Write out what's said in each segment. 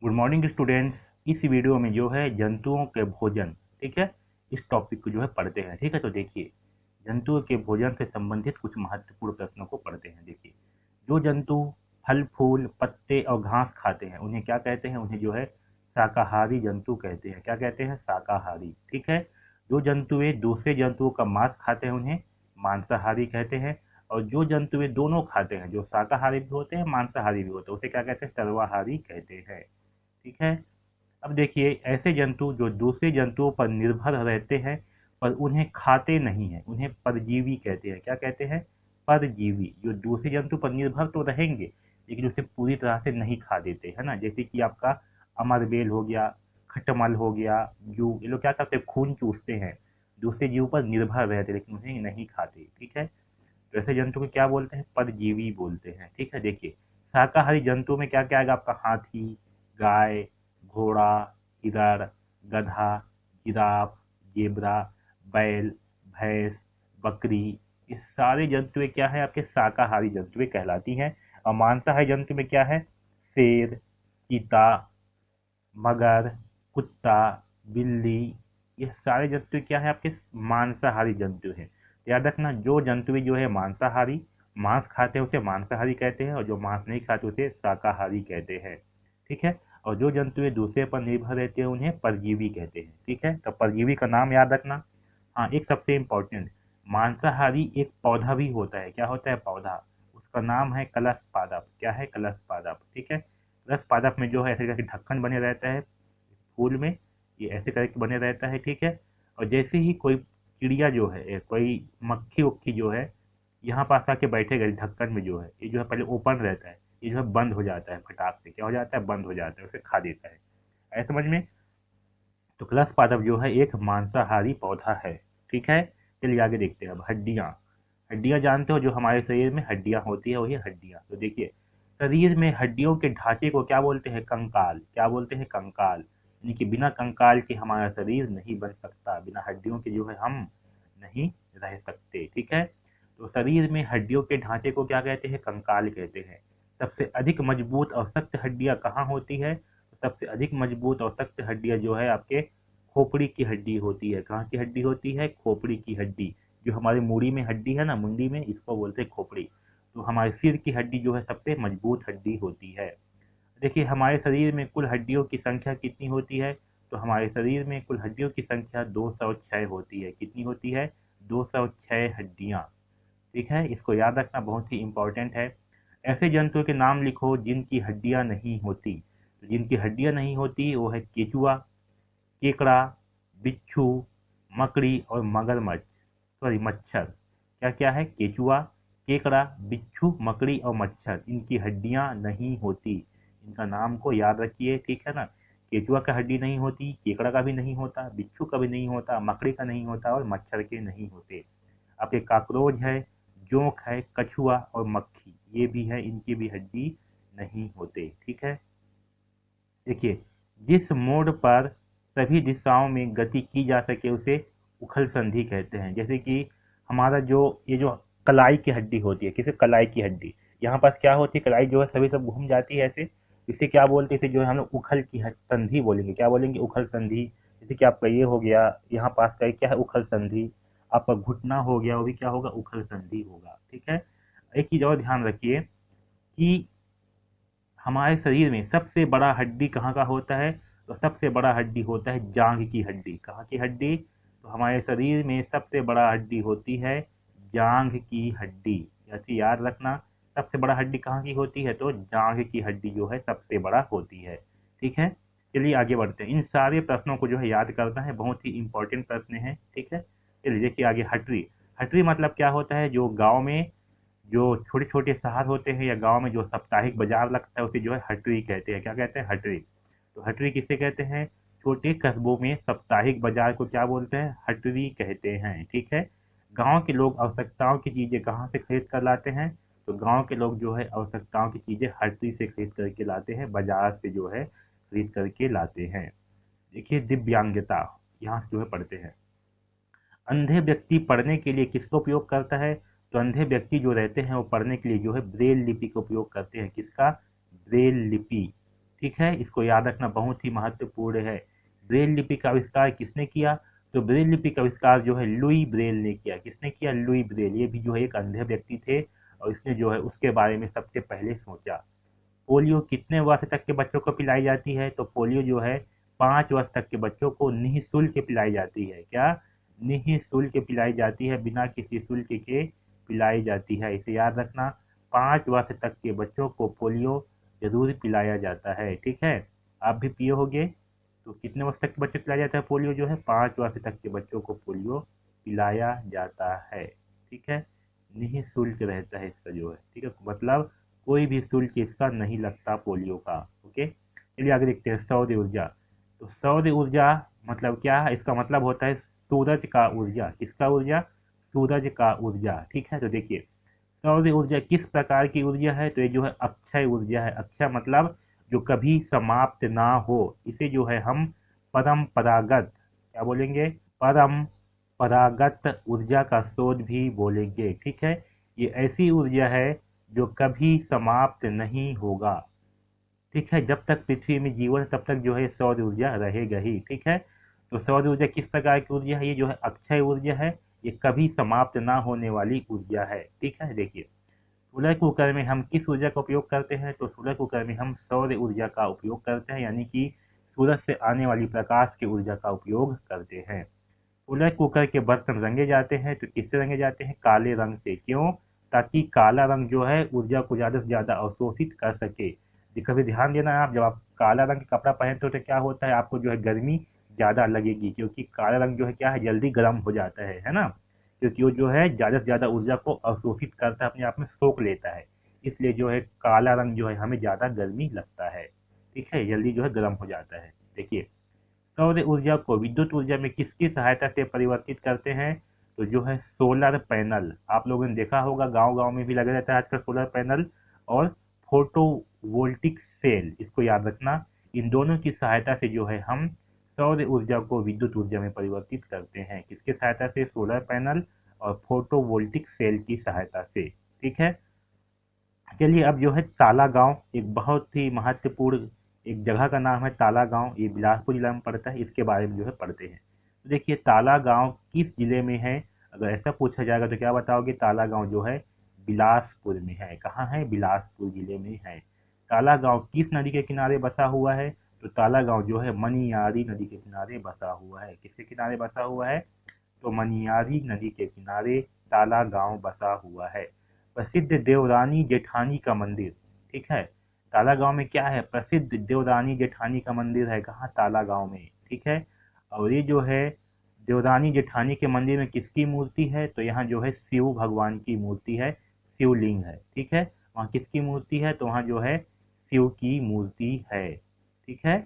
Good morning students. इस video में जो है जंतुओं के भोजन, ठीक है, इस टॉपिक को जो है पढ़ते हैं। ठीक है, तो देखिए, जंतुओं के भोजन से संबंधित कुछ महत्वपूर्ण प्रश्नों को पढ़ते हैं। देखिए, जो जंतु फल फूल पत्ते और घास खाते हैं उन्हें क्या कहते हैं? उन्हें जो है शाकाहारी जंतु कहते हैं। क्या कहते हैं? शाकाहारी। ठीक है। जो जंतुएं दूसरे जंतुओं का मांस खाते हैं उन्हें मांसाहारी कहते हैं। और जो जंतुएं दोनों खाते हैं, जो शाकाहारी भी होते हैं मांसाहारी भी होते हैं, उसे क्या कहते हैं? सर्वाहारी कहते हैं। ठीक है। अब देखिए, ऐसे जंतु जो दूसरे जंतुओं पर निर्भर रहते हैं पर उन्हें खाते नहीं हैं, उन्हें परजीवी कहते हैं। क्या कहते हैं? परजीवी। जो दूसरे जंतु पर निर्भर तो रहेंगे लेकिन उसे पूरी तरह से नहीं खा देते, है ना। जैसे कि आपका अमरबेल हो गया, खटमल हो गया, जू, ये लोग क्या करते हैं? खून चूसते हैं, दूसरे जीव पर निर्भर रहते हैं लेकिन उन्हें नहीं खाते। ठीक है। तो ऐसे जंतु को क्या बोलते हैं? परजीवी बोलते हैं। ठीक है। देखिए, शाकाहारी जंतुओं में क्या क्या आएगा आपका? हाथी, गाय, घोड़ा, हिरण, गधा, जिराफ, जेब्रा, बैल, भैंस, बकरी, ये सारे जंतुएं क्या है? आपके शाकाहारी जंतुएं कहलाती हैं। और मांसाहारी जंतु में क्या है? शेर, चीता, मगर, कुत्ता, बिल्ली, ये सारे जंतु क्या है? आपके मांसाहारी जंतु हैं। याद रखना, जो जंतु जो है मांसाहारी, मांस खाते हैं उसे मांसाहारी कहते हैं, और जो मांस नहीं खाते उसे शाकाहारी कहते हैं। ठीक है। और जो जंतु दूसरे पर निर्भर रहते हैं उन्हें परजीवी कहते हैं। ठीक है। तो परजीवी का नाम याद रखना। हाँ, एक सबसे इम्पोर्टेंट, मांसाहारी एक पौधा भी होता है। क्या होता है? पौधा। उसका नाम है कलश पादप। क्या है? कलश पादप। ठीक है। कलश पादप में जो है ऐसे करके ढक्कन बने रहता है फूल में, ये ऐसे करके बने रहता है। ठीक है। और जैसे ही कोई चिड़िया जो है, कोई मक्खी उक्खी जो है यहाँ पास आके बैठेगा, इस ढक्कन में जो है, ये जो है पहले ओपन रहता है, ये जो है बंद हो जाता है फटाक से। क्या हो जाता है? बंद हो जाता है, उसे खा देता है। ऐसे समझ में। तो कलश पादप जो है एक मांसाहारी पौधा है। ठीक है। चलिए आगे देखते हैं। अब हड्डियाँ। हड्डियाँ जानते हो, जो हमारे शरीर में हड्डियाँ होती है वही हड्डियाँ। तो देखिए, शरीर में हड्डियों के ढांचे को क्या बोलते हैं? कंकाल। क्या बोलते हैं? कंकाल। यानी कि बिना कंकाल के हमारा शरीर नहीं बन सकता, बिना हड्डियों के जो है हम नहीं रह सकते। ठीक है। तो शरीर में हड्डियों के ढांचे को क्या कहते हैं? कंकाल कहते हैं। सबसे अधिक मजबूत और सख्त हड्डियां कहाँ होती है? सबसे अधिक मजबूत और सख्त हड्डियां जो है आपके खोपड़ी की हड्डी होती है। कहाँ की हड्डी होती है? खोपड़ी की हड्डी। जो हमारे मूड़ी में हड्डी है ना, मुंडी में, इसको बोलते हैं खोपड़ी। तो हमारे सिर की हड्डी जो है सबसे मजबूत हड्डी होती है। देखिए, हमारे शरीर में कुल हड्डियों की संख्या कितनी होती है? तो हमारे शरीर में कुल हड्डियों की संख्या 206 होती है। कितनी होती है? 206 हड्डियां। ठीक है। इसको याद रखना, बहुत ही इंपॉर्टेंट है। ऐसे जंतुओं के नाम लिखो जिनकी हड्डियां नहीं होती। तो जिनकी हड्डियां नहीं होती वो है केचुआ, केकड़ा, बिच्छू, मकड़ी और मगरमच्छ, सॉरी मच्छर। क्या क्या है? केचुआ, केकड़ा, बिच्छू, मकड़ी और मच्छर, इनकी हड्डियां नहीं होती। इनका नाम को याद रखिए। ठीक है ना। केचुआ का हड्डी नहीं होती, केकड़ा का भी नहीं होता, बिच्छू का भी नहीं होता, मकड़ी का नहीं होता और मच्छर के नहीं होते। आपके काकरोच है, जोंक है, कछुआ और मक्खी, ये भी है, इनकी भी हड्डी नहीं होते। ठीक है। देखिए, जिस मोड़ पर सभी दिशाओं में गति की जा सके उसे उखल संधि कहते हैं। जैसे कि हमारा जो ये जो कलाई की हड्डी होती है, किसे? कलाई की हड्डी, यहाँ पास क्या होती है? कलाई जो है सभी सब घूम जाती है ऐसे, इसे क्या बोलते हैं? इसे जो है हम लोग उखल की संधि बोलेंगे। क्या बोलेंगे? उखल संधि। जैसे कि आपका ये हो गया, यहाँ पास का क्या है? उखल संधि। आपका घुटना हो गया, वो भी क्या होगा? उखल संधि होगा। ठीक है। एक चीज और ध्यान रखिए कि हमारे शरीर में सबसे बड़ा हड्डी कहाँ का होता है? तो सबसे बड़ा हड्डी होता है जांघ की हड्डी। कहाँ की हड्डी? तो हमारे शरीर में सबसे बड़ा हड्डी होती है जांघ की हड्डी। ऐसे याद रखना, सबसे बड़ा हड्डी कहाँ की होती है? तो जांघ की हड्डी जो है सबसे बड़ा होती है। ठीक है। चलिए आगे बढ़ते हैं। इन सारे प्रश्नों को जो है याद करना है, बहुत ही इंपॉर्टेंट प्रश्न है। ठीक है। चलिए देखिए आगे, हटरी। हटरी मतलब क्या होता है? जो गाँव में जो छोटे छोटे शहर होते हैं या गांव में जो साप्ताहिक बाजार लगता है उसे जो है हटरी कहते हैं। क्या कहते हैं? हटरी। तो हटरी किसे कहते हैं? छोटे कस्बों में साप्ताहिक बाजार को क्या बोलते हैं? हटरी कहते हैं। ठीक है। गांव के लोग आवश्यकताओं की चीजें कहाँ से खरीद कर लाते हैं? तो गांव के लोग जो है आवश्यकताओं की चीजें हटरी से खरीद करके लाते हैं, बाजार से जो है खरीद करके लाते हैं। देखिए, दिव्यांगता, यहाँ से जो है पढ़ते हैं। अंधे व्यक्ति पढ़ने के लिए किसका उपयोग करता है? तो अंधे व्यक्ति जो रहते हैं वो पढ़ने के लिए जो है ब्रेल लिपि का उपयोग करते हैं। किसका? ब्रेल लिपि। ठीक है, इसको याद रखना बहुत ही महत्वपूर्ण है। ब्रेल लिपि का आविष्कार किसने किया? तो ब्रेल लिपि का आविष्कार जो है लुई ब्रेल ने किया। किसने किया? Louis Braille. ये भी जो है एक अंधे व्यक्ति थे और इसने जो है उसके बारे में सबसे पहले सोचा। पोलियो कितने वर्ष तक के बच्चों को पिलाई जाती है? तो पोलियो जो है 5 वर्ष तक के बच्चों को निःशुल्क पिलाई जाती है। क्या? निःशुल्क पिलाई जाती है, बिना किसी शुल्क के पिलाई जाती है। इसे याद रखना, 5 वर्ष तक के बच्चों को पोलियो जरूर पिलाया जाता है। ठीक है, आप भी पिए होगे। तो कितने वर्ष तक के बच्चों को पिलाया जाता है पोलियो? जो है 5 वर्ष तक के बच्चों को पोलियो पिलाया जाता है। ठीक है, निःशुल्क रहता है इसका जो है। ठीक है, मतलब कोई भी शुल्क इसका नहीं लगता पोलियो का। ओके, चलिए आगे देखते हैं सौर ऊर्जा। तो सौर ऊर्जा मतलब क्या है? इसका मतलब होता है सूरज का ऊर्जा। किसका ऊर्जा? सूरज का ऊर्जा। ठीक है, तो देखिए सौर ऊर्जा किस प्रकार की ऊर्जा है? तो ये जो है अक्षय ऊर्जा है। अक्षय मतलब जो कभी समाप्त ना हो। इसे जो है हम परंपरागत, क्या बोलेंगे? परंपरागत ऊर्जा का स्रोत भी बोलेंगे। ठीक है, ये ऐसी ऊर्जा है जो कभी समाप्त नहीं होगा। ठीक है, जब तक पृथ्वी में जीवन है, तब तक जो है सौर ऊर्जा रहेगा ही। ठीक है, तो सौर ऊर्जा किस प्रकार की ऊर्जा है? ये जो है अक्षय ऊर्जा है। ये कभी समाप्त ना होने वाली ऊर्जा है। ठीक है, देखिए सोलर कुकर में हम किस ऊर्जा का उपयोग करते हैं? तो सोलर कुकर में हम सौर ऊर्जा का उपयोग करते हैं, यानी कि सूरज से आने वाली प्रकाश की ऊर्जा का उपयोग करते हैं। सोलर कुकर के बर्तन रंगे जाते हैं, तो किससे रंगे जाते हैं? काले रंग से। क्यों? ताकि काला रंग जो है ऊर्जा को ज्यादा से ज्यादा अवशोषित कर सके। कभी ध्यान देना आप, जब आप काला रंग का कपड़ा पहनते हो तो क्या होता है? आपको जो है गर्मी ज्यादा लगेगी, क्योंकि काला रंग जो है क्या है? जल्दी गर्म हो जाता है ना, क्योंकि वो जो है ज्यादा से ज्यादा ऊर्जा को अवशोषित करता है, अपने आप में सोख लेता है। इसलिए जो है काला रंग जो है हमें ज्यादा गर्मी लगता है। ठीक है, जल्दी जो है गर्म हो जाता है। देखिए सौर ऊर्जा को विद्युत ऊर्जा में किसकी सहायता से परिवर्तित करते हैं? तो जो है सोलर पैनल। आप लोगों ने देखा होगा गांव गांव में भी लगा रहता है आजकल सोलर पैनल, और फोटोवोल्टिक सेल। इसको याद रखना, इन दोनों की सहायता से जो है हम सौर ऊर्जा को विद्युत ऊर्जा में परिवर्तित करते हैं। किसके सहायता से? सोलर पैनल और फोटोवोल्टिक सेल की सहायता से। ठीक है, चलिए अब जो है ताला गांव, एक बहुत ही महत्वपूर्ण एक जगह का नाम है ताला गांव। ये बिलासपुर जिला में पड़ता है। इसके बारे में जो है पढ़ते हैं। तो देखिए ताला गांव किस जिले में है? अगर ऐसा पूछा जाएगा तो क्या बताओगे? ताला गांव जो है बिलासपुर में है। कहाँ है? बिलासपुर जिले में है। ताला गांव किस नदी के किनारे बसा हुआ है? तो ताला गांव जो है मनियारी नदी के किनारे बसा हुआ है। किसके किनारे बसा हुआ है? तो मनियारी नदी के किनारे ताला गांव बसा हुआ है। प्रसिद्ध देवरानी जेठानी का मंदिर। ठीक है, ताला गांव में क्या है? प्रसिद्ध देवरानी जेठानी का मंदिर है। कहाँ? ताला गांव में। ठीक है, और ये जो है देवरानी जेठानी के मंदिर में किसकी मूर्ति है? तो यहाँ जो है शिव भगवान की मूर्ति है, शिवलिंग है। ठीक है, वहाँ किसकी मूर्ति है? तो वहाँ जो है शिव की मूर्ति है। ठीक है,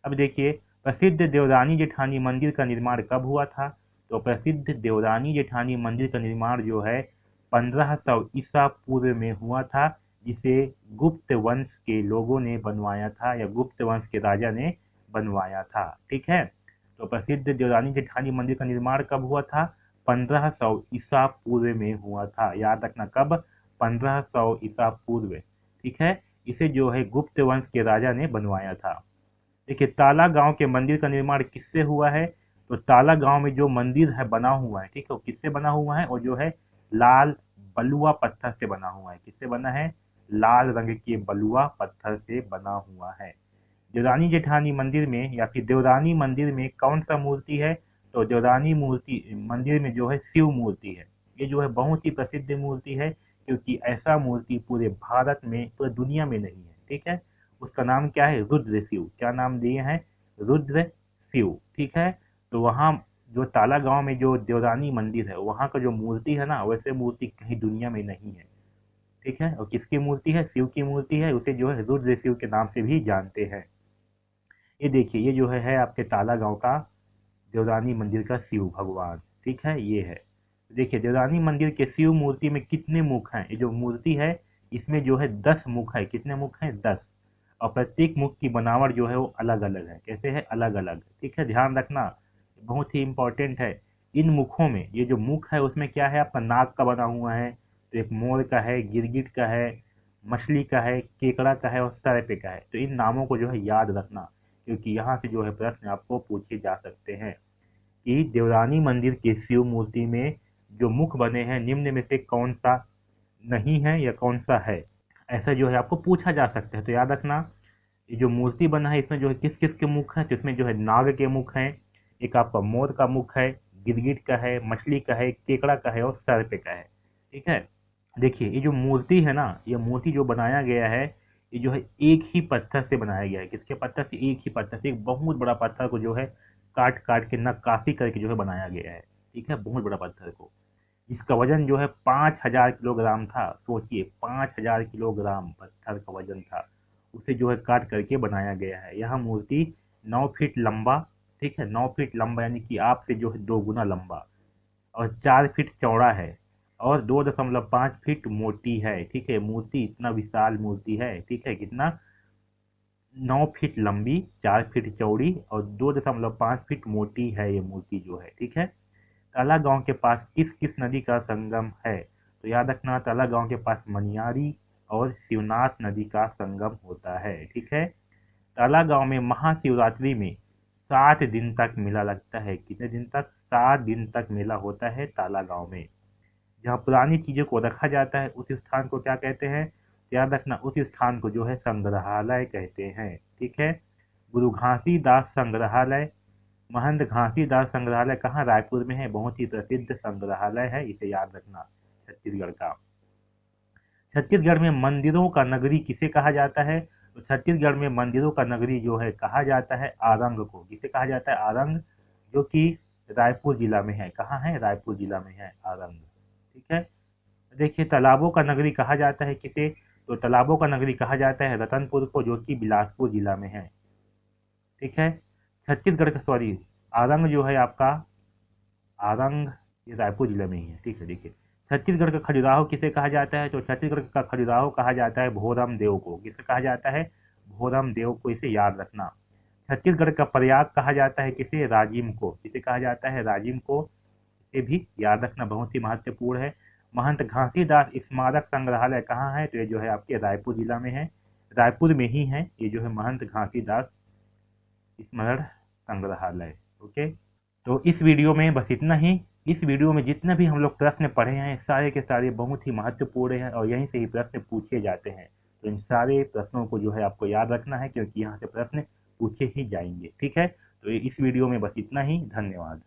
अब देखिए प्रसिद्ध देवरानी जेठानी मंदिर का निर्माण कब हुआ था? तो प्रसिद्ध देवरानी जेठानी मंदिर का निर्माण जो है 1500 ईसा पूर्व में हुआ था, जिसे गुप्त वंश के लोगों ने बनवाया था, या गुप्त वंश के राजा ने बनवाया था। ठीक है, तो प्रसिद्ध देवरानी जेठानी मंदिर का निर्माण कब हुआ था? 1500 ईसा पूर्व में हुआ था। याद रखना कब? 1500 ईसा पूर्व। ठीक है, इसे जो है गुप्त वंश के राजा ने बनवाया था। देखिए ताला गांव के मंदिर का निर्माण किससे हुआ है? तो ताला गांव में जो मंदिर है बना हुआ है, ठीक है, वो किससे बना हुआ है? और जो है लाल बलुआ पत्थर से बना हुआ है। किससे बना है? लाल रंग के बलुआ पत्थर से बना हुआ है। देवरानी जेठानी मंदिर में या फिर देवरानी मंदिर में कौन सा मूर्ति है? तो देवरानी मूर्ति मंदिर में जो है शिव मूर्ति है। ये जो है बहुत ही प्रसिद्ध मूर्ति है, क्योंकि ऐसा मूर्ति पूरे भारत में, पूरी दुनिया में नहीं है। ठीक है, उसका नाम क्या है? रुद्र शिव। क्या नाम दिए हैं? रुद्र शिव। ठीक है, तो वहाँ जो ताला गांव में जो देवरानी मंदिर है, वहाँ का जो मूर्ति है ना, वैसे मूर्ति कहीं दुनिया में नहीं है। ठीक है, और किसकी मूर्ति है? शिव की मूर्ति है। उसे जो है रुद्र शिव के नाम से भी जानते हैं। ये देखिए ये जो है आपके ताला गांव का देवरानी मंदिर का शिव भगवान। ठीक है, ये है। देखिए देवरानी मंदिर के शिव मूर्ति में कितने मुख हैं? ये जो मूर्ति है इसमें जो है 10 मुख है। कितने मुख हैं? 10। और प्रत्येक मुख की बनावट जो है वो अलग अलग है। कैसे है? अलग अलग। ठीक है, ध्यान रखना, बहुत ही इंपॉर्टेंट है। इन मुखों में, ये जो मुख है उसमें क्या है? आपका नाग का बना हुआ है, तो एक मोर का है, गिरगिट का है, मछली का है, केकड़ा का है और सरपे का है। तो इन नामों को जो है याद रखना, क्योंकि यहाँ से जो है प्रश्न आपको पूछे जा सकते हैं कि देवरानी मंदिर के शिव मूर्ति में जो मुख बने हैं निम्न में से कौन सा नहीं है या कौन सा है, ऐसा जो है आपको पूछा जा सकता है। तो याद रखना, ये जो मूर्ति बना है इसमें जो है किस किस के मुख हैं, तो इसमें जो है नाग के मुख हैं, एक आपका मोर का मुख है, गिरगिट का है, मछली का है, केकड़ा का है और सर्प का है। ठीक है। देखिए ये जो मूर्ति है ना, ये मूर्ति जो बनाया गया है, ये जो है एक ही पत्थर से बनाया गया है। किसके पत्थर से? एक ही पत्थर से, एक बहुत बड़ा पत्थर को जो है काट काट के नक्काशी करके जो है बनाया गया है। ठीक है, बहुत बड़ा पत्थर को। इसका वजन जो है 5,000 किलोग्राम था। सोचिए 5,000 किलोग्राम पत्थर का वजन था, उसे जो है काट करके बनाया गया है। यह मूर्ति 9 फीट लंबा, ठीक है, 9 फीट लंबा यानी कि आपसे जो है 2 गुना लंबा, और 4 फीट चौड़ा है और 2.5 फीट मोटी है। ठीक है, मूर्ति इतना विशाल मूर्ति है। ठीक है, कितना? 9 फीट लंबी, 4 फीट चौड़ी और 2.5 फीट मोटी है ये मूर्ति जो है। ठीक है। ताला गांव के पास किस किस नदी का संगम है? तो याद रखना, ताला गांव के पास मनियारी और शिवनाथ नदी का संगम होता है। ठीक है। ताला गांव में महाशिवरात्रि में 7 दिन तक मेला लगता है। कितने दिन तक? 7 दिन तक मेला होता है ताला गांव में। जहाँ पुरानी चीजों को रखा जाता है उस स्थान को क्या कहते हैं? याद रखना, उस स्थान को जो है संग्रहालय कहते हैं। ठीक है। गुरु घासीदास संग्रहालय, महंत घासीदास संग्रहालय कहाँ? रायपुर में है। बहुत ही प्रसिद्ध संग्रहालय है, इसे याद रखना, छत्तीसगढ़ का। छत्तीसगढ़ में मंदिरों का नगरी किसे कहा जाता है? तो छत्तीसगढ़ में मंदिरों का नगरी जो है कहा जाता है आरंग को। किसे कहा जाता है? आरंग, जो कि रायपुर जिला में है। कहाँ है? रायपुर जिला में है आरंग। ठीक है। देखिए तालाबों का नगरी कहा जाता है किसे? तो तालाबों का नगरी कहा जाता है रतनपुर को, जो कि बिलासपुर जिला में है। ठीक है। छत्तीसगढ़ का, सॉरी, आरंग जो है आपका, आरंग ये रायपुर जिले में ही है। ठीक है। देखिए छत्तीसगढ़ का खजुराहो किसे कहा जाता है? तो छत्तीसगढ़ का खजुराहो कहा जाता है भोरम देव को। किसे कहा जाता है? भोरम देव को, इसे याद रखना। छत्तीसगढ़ का प्रयाग कहा जाता है किसे? राजिम को। किसे कहा जाता है? राजिम को। इसे भी याद रखना, बहुत ही महत्वपूर्ण है। महंत घासीदास स्मारक संग्रहालय कहाँ है? तो ये जो है आपके रायपुर जिला में है, रायपुर में ही है ये जो है महंत घासीदास स्मरण संग्रहालय। ओके। तो इस वीडियो में बस इतना ही। इस वीडियो में जितने भी हम लोग प्रश्न पढ़े हैं सारे के सारे बहुत ही महत्वपूर्ण हैं और यहीं से ही प्रश्न पूछे जाते हैं। तो इन सारे प्रश्नों को जो है आपको याद रखना है, क्योंकि यहाँ से प्रश्न पूछे ही जाएंगे। ठीक है। तो इस वीडियो में बस इतना ही। धन्यवाद।